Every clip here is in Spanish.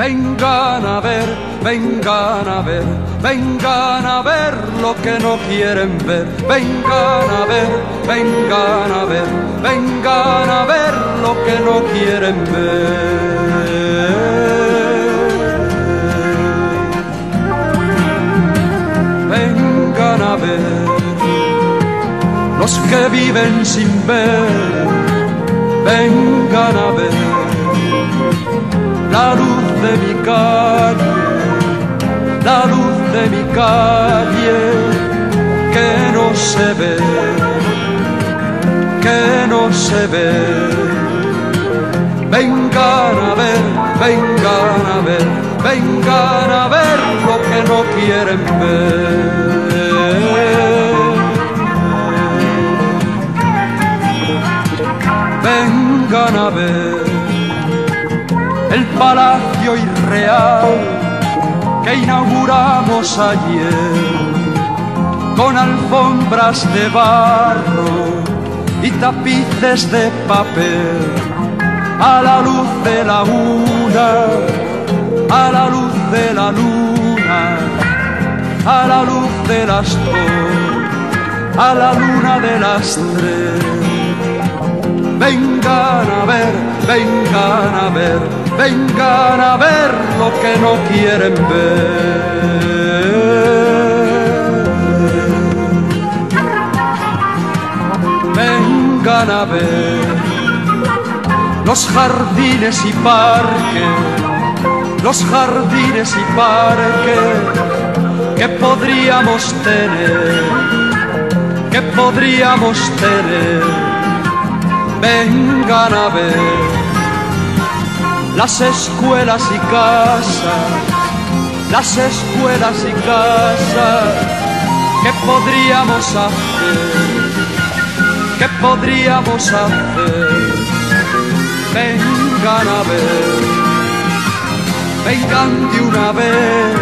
Vengan a ver, vengan a ver, vengan a ver lo que no quieren ver. Vengan a ver, vengan a ver, vengan a ver lo que no quieren ver. Vengan a ver los que viven sin ver. Vengan a ver la luz de mi calle, la luz de mi calle, que no se ve, que no se ve. Vengan a ver, vengan a ver, vengan a ver lo que no quieren ver. Vengan a ver el palacio irreal que inauguramos ayer, con alfombras de barro y tapices de papel, a la luz de la una, a la luz de la luna, a la luz de las dos, a la luna de las tres. Vengan a ver, vengan a ver, vengan a ver lo que no quieren ver. Vengan a ver los jardines y parques, los jardines y parques que podríamos tener, que podríamos tener. Vengan a ver las escuelas y casas, las escuelas y casas que podríamos hacer, que podríamos hacer. Vengan a ver, vengan de una vez,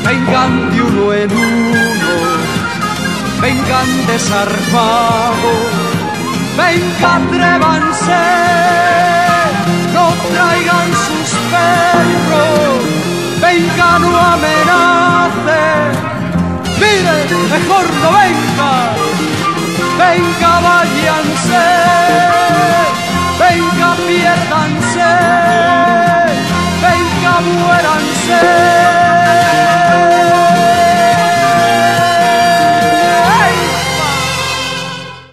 vengan de uno en uno, vengan desarmados. Venga, atrévanse, no traigan sus perros, venga, no amenacen, miren, mejor no venga, venga, váyanse, venga, piérdanse, venga, muéranse.